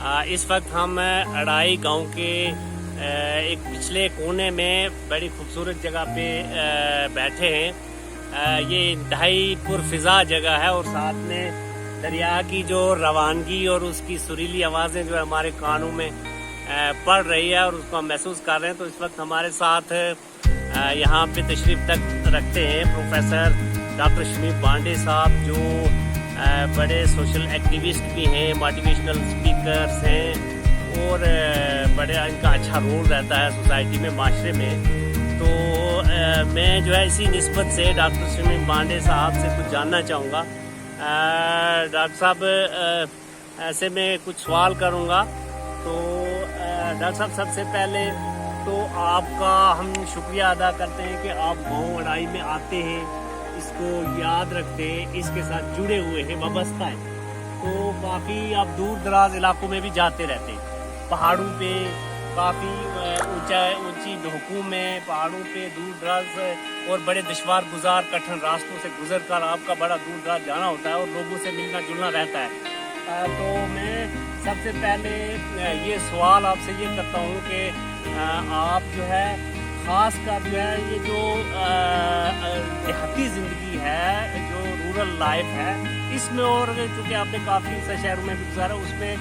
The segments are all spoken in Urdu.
اس وقت ہم اڑائی گاؤں کے ایک پچھلے کونے میں بڑی خوبصورت جگہ پہ بیٹھے ہیں۔ یہ انتہائی پرفضا جگہ ہے اور ساتھ میں دریا کی جو روانگی اور اس کی سریلی آوازیں جو ہمارے کانوں میں پڑ رہی ہے اور اس کو ہم محسوس کر رہے ہیں۔ تو اس وقت ہمارے ساتھ یہاں پہ تشریف تک رکھتے ہیں پروفیسر ڈاکٹر شمیم پانڈے صاحب، جو بڑے سوشل ایکٹیوسٹ بھی ہیں، موٹیویشنل اسپیکرز ہیں اور بڑے ان کا اچھا رول رہتا ہے سوسائٹی میں، معاشرے میں۔ تو میں جو ہے اسی نسبت سے ڈاکٹر شمیم پانڈے صاحب سے کچھ جاننا چاہوں گا۔ ڈاکٹر صاحب ایسے میں کچھ سوال کروں گا۔ تو ڈاکٹر صاحب سب سے پہلے تو آپ کا ہم شکریہ ادا کرتے ہیں کہ آپ گاؤں اڑائی میں آتے ہیں، اس کو یاد رکھتے ہیں، اس کے ساتھ جڑے ہوئے ہیں، وابستہ ہیں۔ تو کافی آپ دور دراز علاقوں میں بھی جاتے رہتے ہیں، پہاڑوں پہ کافی اونچی ڈھوکوں میں، پہاڑوں پہ دور دراز اور بڑے دشوار گزار کٹھن راستوں سے گزر کر آپ کا بڑا دور دراز جانا ہوتا ہے اور لوگوں سے ملنا جلنا رہتا ہے۔ تو میں سب سے پہلے یہ سوال آپ سے یہ کرتا ہوں کہ آپ جو ہے خاص کر جو ہے یہ جو دیہاتی زندگی ہے، جو رورل لائف ہے، اس میں اور چونکہ آپ نے کافی شہروں میں بھی گزارا، اس میں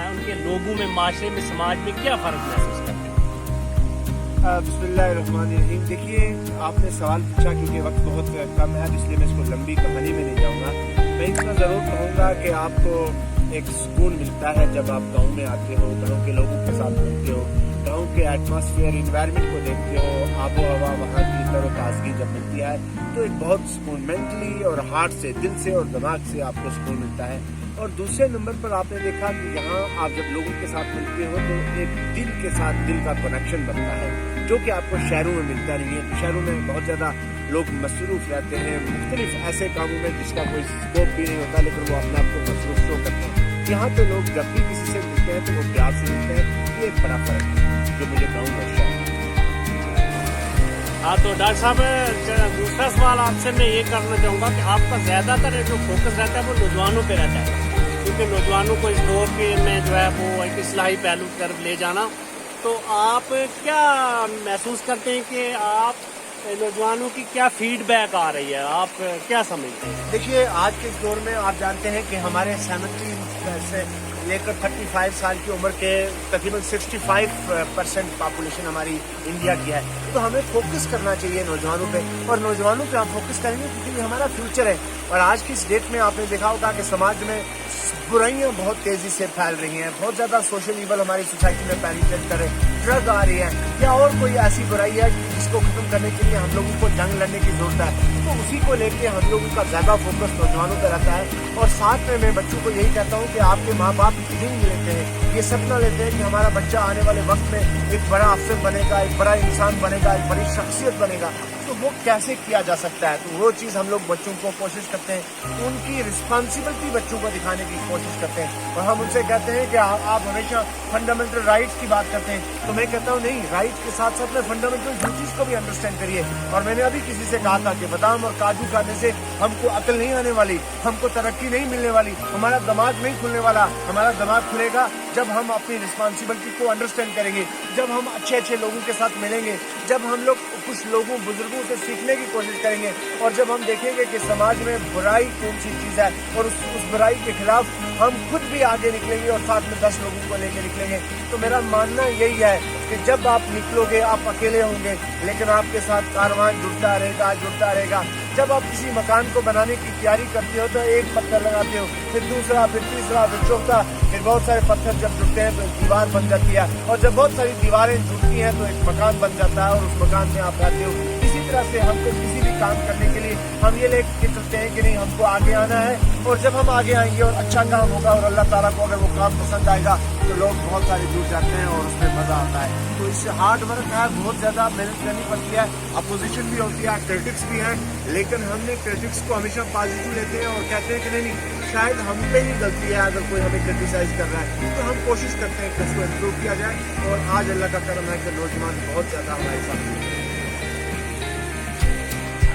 ان کے لوگوں میں، معاشرے میں، سماج میں کیا فرق محسوس کرتے ہیں؟ بسم اللہ الرحمن الرحیم۔ دیکھیے، آپ نے سوال پوچھا کیونکہ وقت بہت کم ہے، اس لیے میں اس کو لمبی کہانی میں نہیں جاؤں گا۔ میں اتنا ضرور کہوں گا کہ آپ کو ایک سکون ملتا ہے جب آپ گاؤں میں آتے ہو، گاؤں کے لوگوں کے ساتھ ملتے ہو، گاؤں کے ایٹماسفیئر، انوائرمنٹ کو دیکھتے ہو، آب و ہوا، وہاں کی تر و تازگی جب ملتی ہے تو ایک بہت سکون مینٹلی اور ہارٹ سے، دل سے اور دماغ سے آپ کو سکون ملتا ہے۔ اور دوسرے نمبر پر آپ نے دیکھا کہ یہاں آپ جب لوگوں کے ساتھ ملتے ہو تو ایک دل کے ساتھ دل کا کنیکشن بنتا ہے، جو کہ آپ کو شہروں میں ملتا نہیں ہے۔ شہروں میں بہت زیادہ لوگ مصروف رہتے ہیں مختلف ایسے کاموں میں جس کا کوئی اسکوپ بھی نہیں ہوتا، لیکن وہ اپنے آپ کو مصروف شو کرتے ہیں۔ یہاں پہ لوگ جب بھی کسی سے ملتے ہیں تو وہ پیار سے ملتے ہیں۔ یہ ایک بڑا فرق ہے جو مجھے گاؤں اور شہر۔ ہاں، تو ڈاکٹر صاحب دوسرا سوال آپ سے میں یہ کرنا چاہوں گا کہ آپ کا زیادہ تر جو فوکس رہتا ہے وہ نوجوانوں پہ رہتا ہے، کیونکہ نوجوانوں کو اس دور کے میں جو ہے وہ ایک اصلاحی پہلو کی طرف لے جانا۔ تو آپ کیا محسوس کرتے ہیں کہ آپ نوجوانوں کی کیا فیڈ بیک آ رہی ہے، آپ کیا سمجھتے ہیں؟ دیکھیے، آج کے اس دور میں آپ جانتے ہیں کہ ہمارے 70 سے لے کر 35 سال کی عمر کے تقریباً 65% پاپولیشن ہماری انڈیا کی ہے۔ تو ہمیں فوکس کرنا چاہیے نوجوانوں پہ، اور نوجوانوں پہ ہم فوکس کریں گے کیونکہ یہ ہمارا فیوچر ہے۔ اور آج کی اس ڈیٹ میں آپ نے دیکھا ہوگا کہ سماج میں برائیاں بہت تیزی سے پھیل رہی ہیں، بہت زیادہ سوشل ایول ہماری سوسائٹی میں پینیٹریٹ کر رہے ہیں، ڈرگ آ رہی ہے یا اور کوئی ایسی برائی ہے جس کو ختم کرنے کے لیے ہم لوگوں کو جنگ لڑنے کی ضرورت ہے۔ تو اسی کو لے کے ہم لوگوں کا زیادہ فوکس نوجوانوں پہ رہتا ہے۔ اور ساتھ میں بچوں کو یہی کہتا ہوں کہ آپ کے ماں باپ ڈریم لیتے ہیں، یہ سپنا لیتے ہیں کہ ہمارا بچہ آنے والے وقت میں ایک بڑا افسر بنے گا، ایک بڑا انسان بنے گا، ایک بڑی شخصیت بنے گا۔ تو وہ کیسے کیا جا سکتا ہے؟ تو وہ چیز ہم لوگ بچوں کو کوشش کرتے ہیں، ان کی رسپانسبلٹی بچوں کو دکھانے کی کوشش کرتے ہیں۔ اور ہم ان سے کہتے ہیں کہ آپ ہمیشہ فنڈامنٹل رائٹس کی بات کرتے ہیں، تو میں کہتا ہوں نہیں، رائٹس کے ساتھ ساتھ میں فنڈامنٹل ڈیوٹیز کو بھی انڈرسٹینڈ کریے۔ اور میں نے ابھی کسی سے کہا تھا کہ بادام اور کاجو کھانے سے ہم کو عقل نہیں آنے والی، ہم کو ترقی نہیں ملنے والی، ہمارا دماغ نہیں کھلنے والا۔ ہمارا دماغ کھلے گا جب ہم اپنی رسپانسبلٹی کو انڈرسٹینڈ کریں گے، جب ہم اچھے لوگوں کے ساتھ ملیں گے، جب ہم لوگ کچھ لوگوں بزرگوں سے سیکھنے کی کوشش کریں گے، اور جب ہم دیکھیں گے کہ سماج میں برائی کون سی چیز ہے اور اس برائی کے خلاف ہم خود بھی آگے نکلیں گے اور ساتھ میں 10 لوگوں کو لے کے نکلیں گے۔ تو میرا ماننا یہی ہے کہ جب آپ نکلو گے آپ اکیلے ہوں گے، لیکن آپ کے ساتھ کاروان جڑتا رہے گا۔ جب آپ کسی مکان کو بنانے کی تیاری کرتے ہو تو ایک پتھر لگاتے ہو، پھر دوسرا، پھر تیسرا، پھر چوتھا، پھر بہت سارے پتھر جب جڑتے ہیں تو ایک دیوار بن جاتی ہے، اور جب بہت ساری دیواریں جڑتی ہیں تو ایک مکان بن جاتا ہے اور اس مکان میں آپ رہتے ہو۔ اسی طرح سے ہم کو کسی بھی کام کرنے کے لیے ہم یہ لے کے چلتے ہیں کہ نہیں، ہم کو آگے آنا ہے، اور جب ہم آگے آئیں گے اور اچھا کام ہوگا اور اللہ تعالیٰ کو اگر وہ کام پسند آئے گا تو لوگ بہت سارے جڑ جاتے ہیں اور اس میں مزہ آتا ہے۔ تو اس سے ہارڈ ورک ہے، بہت زیادہ محنت کرنی پڑتی ہے، اپوزیشن بھی ہوتی ہے، کرٹکس بھی ہیں، لیکن ہم نے کرٹکس کو ہمیشہ پازیٹیو لیتے ہیں اور کہتے ہیں کہ نہیں، شاید ہم پہ ہی غلطی ہے اگر کوئی ہمیں کرٹیسائز کر رہا ہے، تو ہم کوشش کرتے ہیں کہ اس کو امپروو کیا جائے۔ اور آج اللہ کا کرم ہے کہ نوجوان بہت زیادہ ہمارے ساتھ ہیں۔